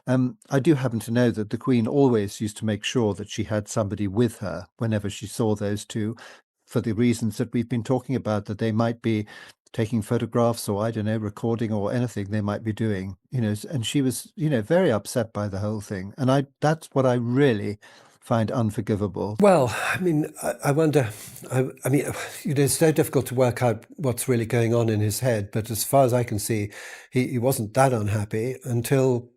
I do happen to know that the Queen always used to make sure that she had somebody with her whenever she saw those two, for the reasons that we've been talking about, that they might be taking photographs or, I don't know, recording or anything they might be doing, and she was, very upset by the whole thing. And that's what I really find unforgivable. Well, I mean, I wonder, I mean, it's so difficult to work out what's really going on in his head, but as far as I can see, he wasn't that unhappy until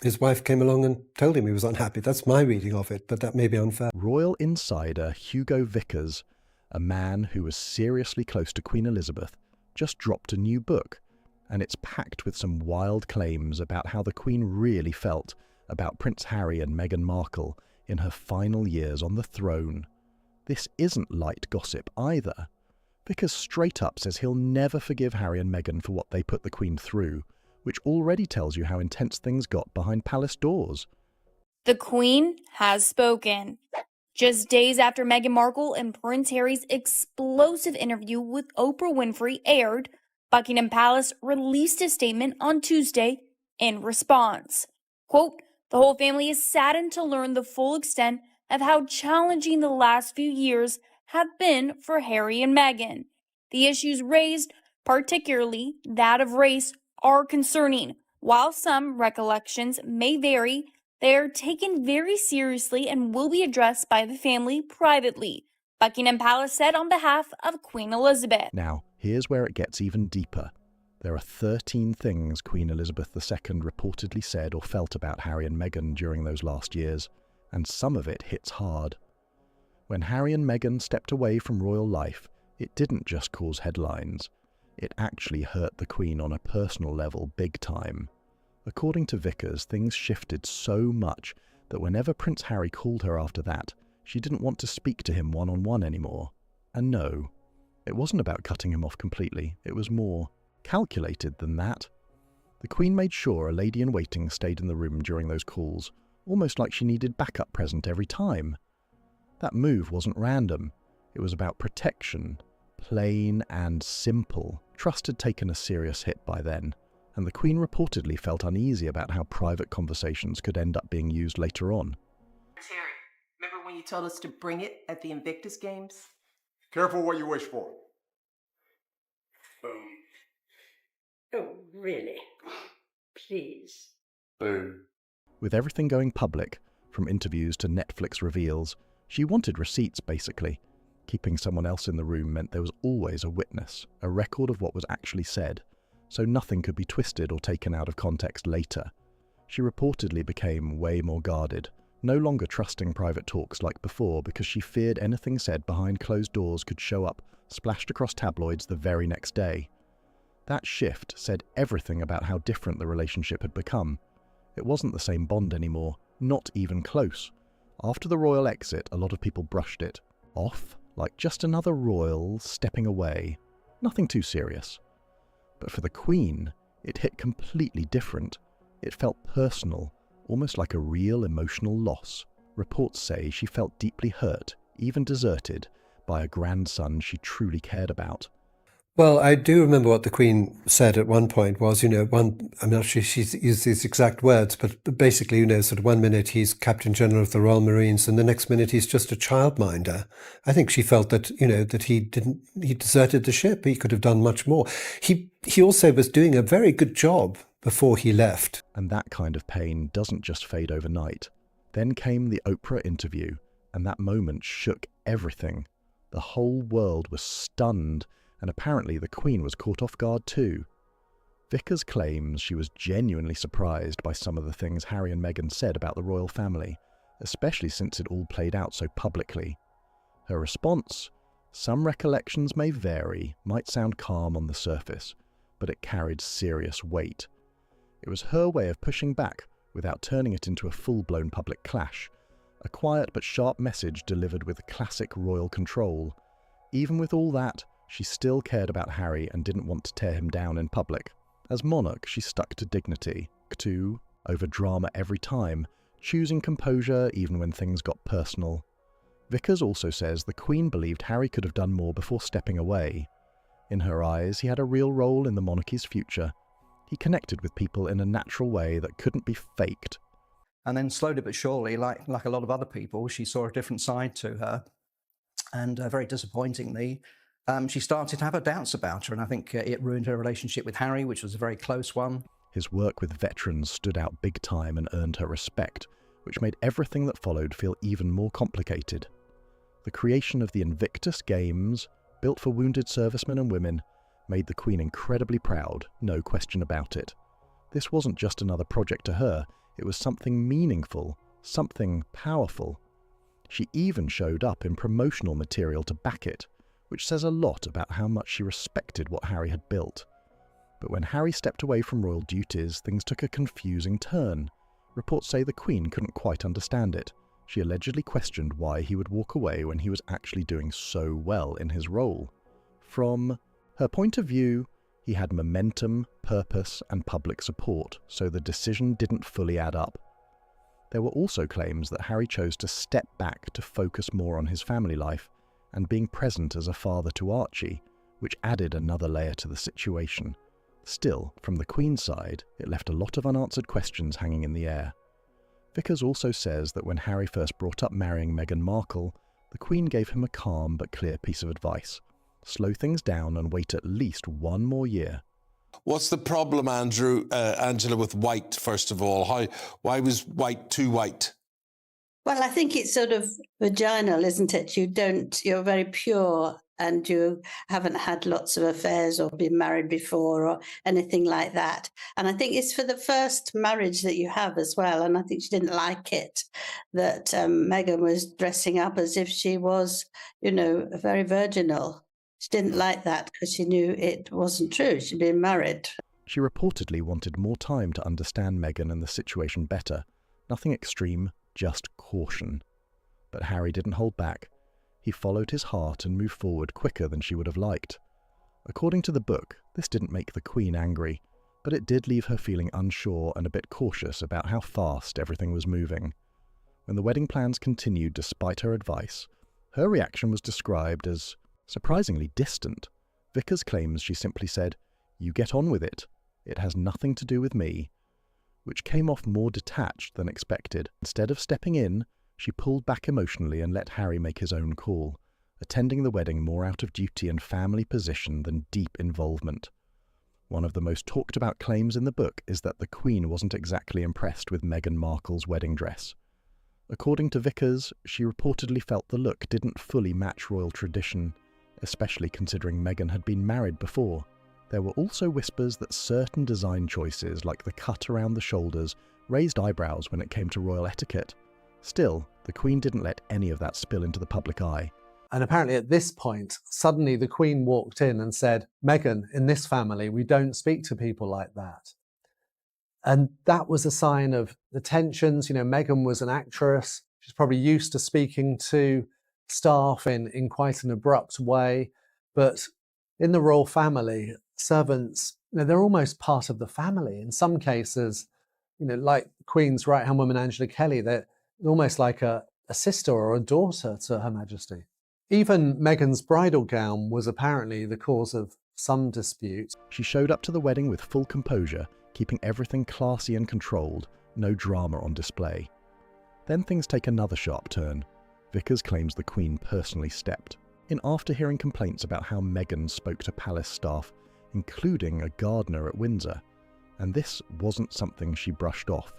his wife came along and told him he was unhappy. That's my reading of it, but that may be unfair. Royal insider Hugo Vickers, a man who was seriously close to Queen Elizabeth, just dropped a new book, and it's packed with some wild claims about how the Queen really felt about Prince Harry and Meghan Markle in her final years on the throne. This isn't light gossip either. Vickers straight up says he'll never forgive Harry and Meghan for what they put the Queen through, which already tells you how intense things got behind palace doors. The Queen has spoken. Just days after Meghan Markle and Prince Harry's explosive interview with Oprah Winfrey aired, Buckingham Palace released a statement on Tuesday in response. Quote, "The whole family is saddened to learn the full extent of how challenging the last few years have been for Harry and Meghan. The issues raised, particularly that of race, are concerning. While some recollections may vary, they are taken very seriously and will be addressed by the family privately," Buckingham Palace said on behalf of Queen Elizabeth. Now, here's where it gets even deeper. There are 13 things Queen Elizabeth II reportedly said or felt about Harry and Meghan during those last years, and some of it hits hard. When Harry and Meghan stepped away from royal life, it didn't just cause headlines. It actually hurt the Queen on a personal level big time. According to Vickers, things shifted so much that whenever Prince Harry called her after that, she didn't want to speak to him one-on-one anymore. And no, it wasn't about cutting him off completely. It was more calculated than that. The Queen made sure a lady-in-waiting stayed in the room during those calls, almost like she needed backup present every time. That move wasn't random. It was about protection, plain and simple. Trust had taken a serious hit by then, and the Queen reportedly felt uneasy about how private conversations could end up being used later on. Harry, remember when you told us to bring it at the Invictus Games? Careful what you wish for. Boom. Oh, really? Please. Boom. With everything going public, from interviews to Netflix reveals, she wanted receipts, basically. Keeping someone else in the room meant there was always a witness, a record of what was actually said, so nothing could be twisted or taken out of context later. She reportedly became way more guarded, no longer trusting private talks like before because she feared anything said behind closed doors could show up, splashed across tabloids the very next day. That shift said everything about how different the relationship had become. It wasn't the same bond anymore, not even close. After the royal exit, a lot of people brushed it off, like just another royal stepping away. Nothing too serious. But for the Queen, it hit completely different. It felt personal, almost like a real emotional loss. Reports say she felt deeply hurt, even deserted, by a grandson she truly cared about. Well, I do remember what the Queen said at one point was, I'm not sure she used these exact words, but basically, sort of one minute he's Captain General of the Royal Marines and the next minute he's just a childminder. I think she felt that, that he deserted the ship. He could have done much more. He also was doing a very good job before he left. And that kind of pain doesn't just fade overnight. Then came the Oprah interview, and that moment shook everything. The whole world was stunned, and apparently the Queen was caught off guard too. Vickers claims she was genuinely surprised by some of the things Harry and Meghan said about the royal family, especially since it all played out so publicly. Her response? Some recollections may vary, might sound calm on the surface, but it carried serious weight. It was her way of pushing back without turning it into a full-blown public clash, a quiet but sharp message delivered with classic royal control. Even with all that, she still cared about Harry and didn't want to tear him down in public. As monarch, she stuck to dignity, over drama every time, choosing composure even when things got personal. Vickers also says the Queen believed Harry could have done more before stepping away. In her eyes, he had a real role in the monarchy's future. He connected with people in a natural way that couldn't be faked. And then slowly but surely, like a lot of other people, she saw a different side to her. And very disappointingly, she started to have her doubts about her. And I think it ruined her relationship with Harry, which was a very close one. His work with veterans stood out big time and earned her respect, which made everything that followed feel even more complicated. The creation of the Invictus Games, built for wounded servicemen and women, made the Queen incredibly proud, no question about it. This wasn't just another project to her, it was something meaningful, something powerful. She even showed up in promotional material to back it, which says a lot about how much she respected what Harry had built. But when Harry stepped away from royal duties, things took a confusing turn. Reports say the Queen couldn't quite understand it. She allegedly questioned why he would walk away when he was actually doing so well in his role. From her point of view, he had momentum, purpose, and public support, so the decision didn't fully add up. There were also claims that Harry chose to step back to focus more on his family life and being present as a father to Archie, which added another layer to the situation. Still, from the Queen's side, it left a lot of unanswered questions hanging in the air. Vickers also says that when Harry first brought up marrying Meghan Markle, the Queen gave him a calm but clear piece of advice. Slow things down and wait at least one more year. What's the problem, Angela, with white, first of all? Why was white too white? Well, I think it's sort of vaginal, isn't it? You're very pure and you haven't had lots of affairs or been married before or anything like that. And I think it's for the first marriage that you have as well. And I think she didn't like it that Meghan was dressing up as if she was, very virginal. She didn't like that because she knew it wasn't true. She'd been married. She reportedly wanted more time to understand Meghan and the situation better. Nothing extreme, just caution. But Harry didn't hold back. He followed his heart and moved forward quicker than she would have liked. According to the book, this didn't make the Queen angry, but it did leave her feeling unsure and a bit cautious about how fast everything was moving. When the wedding plans continued despite her advice, her reaction was described as surprisingly distant. Vickers claims she simply said, "You get on with it. It has nothing to do with me," which came off more detached than expected. Instead of stepping in, she pulled back emotionally and let Harry make his own call, attending the wedding more out of duty and family position than deep involvement. One of the most talked about claims in the book is that the Queen wasn't exactly impressed with Meghan Markle's wedding dress. According to Vickers, she reportedly felt the look didn't fully match royal tradition, especially considering Meghan had been married before. There were also whispers that certain design choices, like the cut around the shoulders, raised eyebrows when it came to royal etiquette. Still, the Queen didn't let any of that spill into the public eye. And apparently at this point, suddenly the Queen walked in and said, "Meghan, in this family, we don't speak to people like that." And that was a sign of the tensions. Meghan was an actress. She's probably used to speaking to staff in quite an abrupt way. But in the royal family, servants, they're almost part of the family. In some cases, like Queen's right-hand woman, Angela Kelly, they're almost like a sister or a daughter to Her Majesty. Even Meghan's bridal gown was apparently the cause of some dispute. She showed up to the wedding with full composure, keeping everything classy and controlled, no drama on display. Then things take another sharp turn. Vickers claims the Queen personally stepped in after hearing complaints about how Meghan spoke to palace staff, including a gardener at Windsor, and this wasn't something she brushed off.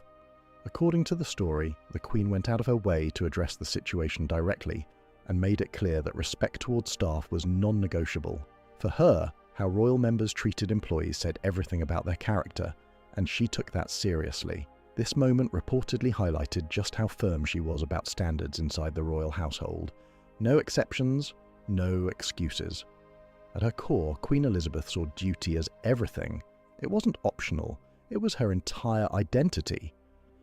According to the story, the Queen went out of her way to address the situation directly and made it clear that respect towards staff was non-negotiable. For her, how royal members treated employees said everything about their character, and she took that seriously. This moment reportedly highlighted just how firm she was about standards inside the royal household. No exceptions, no excuses. At her core, Queen Elizabeth saw duty as everything. It wasn't optional, it was her entire identity.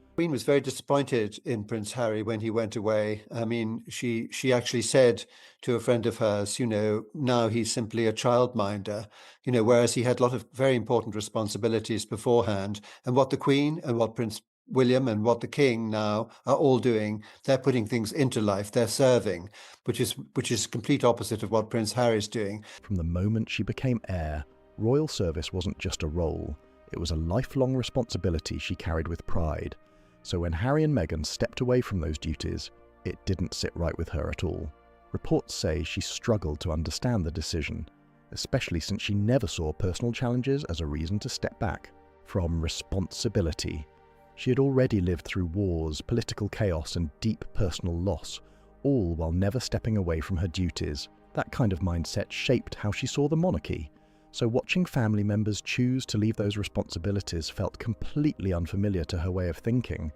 The Queen was very disappointed in Prince Harry when he went away. I mean, she actually said to a friend of hers, now he's simply a childminder, whereas he had a lot of very important responsibilities beforehand. And what the Queen and what Prince William and what the King now are all doing, they're putting things into life, they're serving, which is complete opposite of what Prince Harry's doing. From the moment she became heir, royal service wasn't just a role, It was a lifelong responsibility she carried with pride, so when Harry and Meghan stepped away from those duties, it didn't sit right with her at all. Reports say she struggled to understand the decision, especially since she never saw personal challenges as a reason to step back from responsibility. She had already lived through wars, political chaos, and deep personal loss, all while never stepping away from her duties. That kind of mindset shaped how she saw the monarchy, so watching family members choose to leave those responsibilities felt completely unfamiliar to her way of thinking.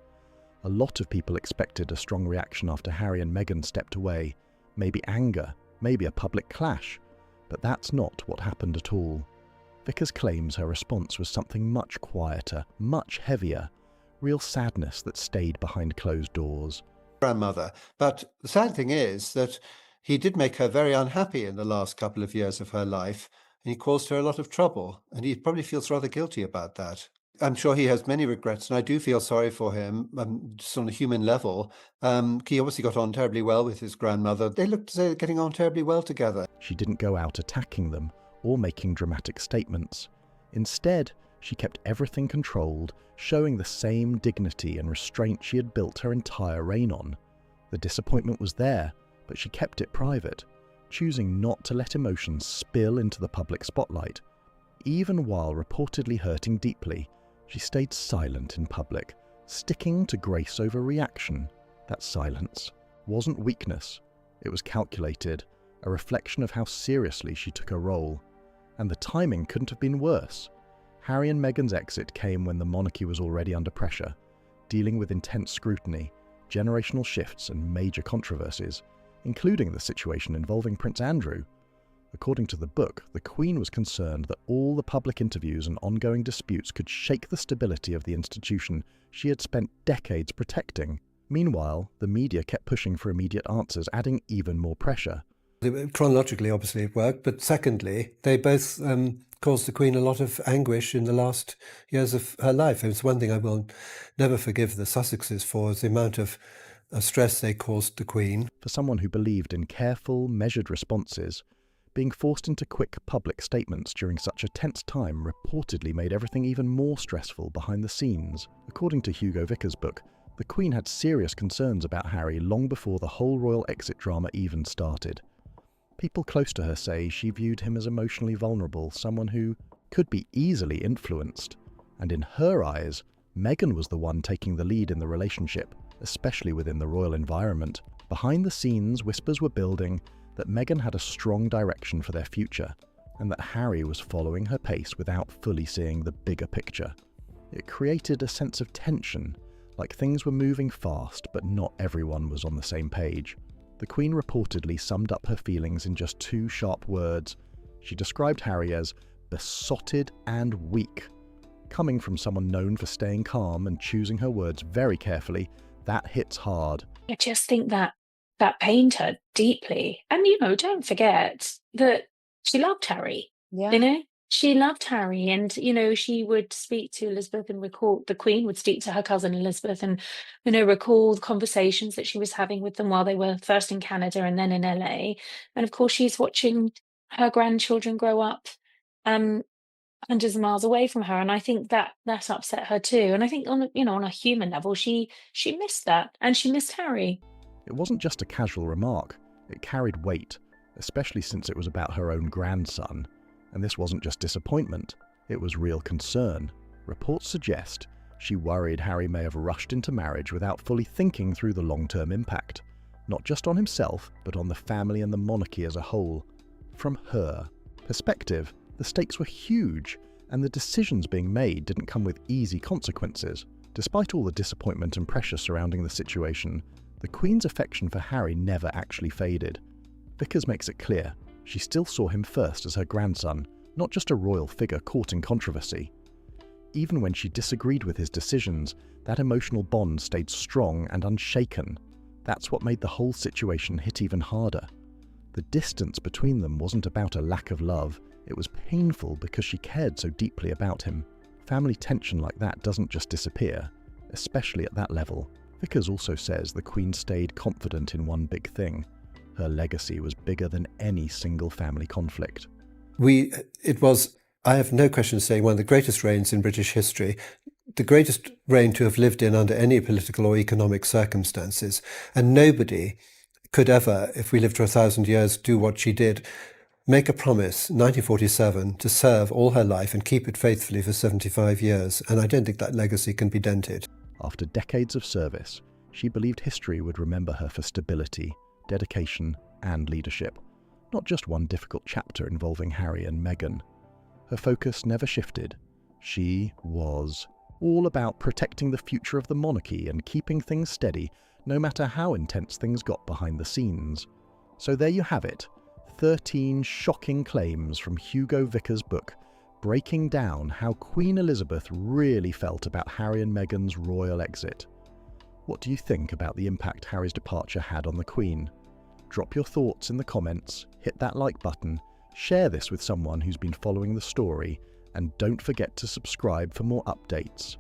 A lot of people expected a strong reaction after Harry and Meghan stepped away, maybe anger, maybe a public clash, but that's not what happened at all. Vickers claims her response was something much quieter, much heavier, real sadness that stayed behind closed doors. Grandmother. But the sad thing is that he did make her very unhappy in the last couple of years of her life, and he caused her a lot of trouble, and he probably feels rather guilty about that. I'm sure he has many regrets, and I do feel sorry for him, just on a human level. He obviously got on terribly well with his grandmother. They looked as though they're getting on terribly well together. She didn't go out attacking them or making dramatic statements. Instead, she kept everything controlled, showing the same dignity and restraint she had built her entire reign on. The disappointment was there, but she kept it private, choosing not to let emotions spill into the public spotlight. Even while reportedly hurting deeply, she stayed silent in public, sticking to grace over reaction. That silence wasn't weakness. It was calculated, a reflection of how seriously she took her role. And the timing couldn't have been worse. Harry and Meghan's exit came when the monarchy was already under pressure, dealing with intense scrutiny, generational shifts and major controversies, including the situation involving Prince Andrew. According to the book, the Queen was concerned that all the public interviews and ongoing disputes could shake the stability of the institution she had spent decades protecting. Meanwhile, the media kept pushing for immediate answers, adding even more pressure. Chronologically, obviously, it worked, but secondly, they both caused the Queen a lot of anguish in the last years of her life. It's one thing I will never forgive the Sussexes for, is the amount of stress they caused the Queen. For someone who believed in careful, measured responses, being forced into quick public statements during such a tense time reportedly made everything even more stressful behind the scenes. According to Hugo Vickers' book, the Queen had serious concerns about Harry long before the whole royal exit drama even started. People close to her say she viewed him as emotionally vulnerable, someone who could be easily influenced. And in her eyes, Meghan was the one taking the lead in the relationship, especially within the royal environment. Behind the scenes, whispers were building that Meghan had a strong direction for their future, and that Harry was following her pace without fully seeing the bigger picture. It created a sense of tension, like things were moving fast, but not everyone was on the same page. The Queen reportedly summed up her feelings in just 2 sharp words. She described Harry as besotted and weak. Coming from someone known for staying calm and choosing her words very carefully, that hits hard. I just think that pained her deeply. And, don't forget that she loved Harry. Yeah. She loved Harry, and, she would speak to Elizabeth and recall, the Queen would speak to her cousin Elizabeth and, recall the conversations that she was having with them while they were first in Canada and then in LA. And of course, she's watching her grandchildren grow up hundreds of miles away from her. And I think that upset her too. And I think on a human level, she missed that, and she missed Harry. It wasn't just a casual remark. It carried weight, especially since it was about her own grandson. And this wasn't just disappointment, it was real concern. Reports suggest she worried Harry may have rushed into marriage without fully thinking through the long-term impact, not just on himself, but on the family and the monarchy as a whole. From her perspective, the stakes were huge, and the decisions being made didn't come with easy consequences. Despite all the disappointment and pressure surrounding the situation, the Queen's affection for Harry never actually faded. Vickers makes it clear she still saw him first as her grandson, not just a royal figure caught in controversy. Even when she disagreed with his decisions, that emotional bond stayed strong and unshaken. That's what made the whole situation hit even harder. The distance between them wasn't about a lack of love, it was painful because she cared so deeply about him. Family tension like that doesn't just disappear, especially at that level. Vickers also says the Queen stayed confident in one big thing. Her legacy was bigger than any single family conflict. It was I have no question saying one of the greatest reigns in British history, the greatest reign to have lived in under any political or economic circumstances. And nobody could ever, if we lived for 1,000 years, do what she did. Make a promise, 1947, to serve all her life and keep it faithfully for 75 years. And I don't think that legacy can be dented. After decades of service, she believed history would remember her for stability, dedication, and leadership. Not just one difficult chapter involving Harry and Meghan. Her focus never shifted. She was all about protecting the future of the monarchy and keeping things steady, no matter how intense things got behind the scenes. So there you have it, 13 shocking claims from Hugo Vickers' book, breaking down how Queen Elizabeth really felt about Harry and Meghan's royal exit. What do you think about the impact Harry's departure had on the Queen? Drop your thoughts in the comments, hit that like button, share this with someone who's been following the story, and don't forget to subscribe for more updates.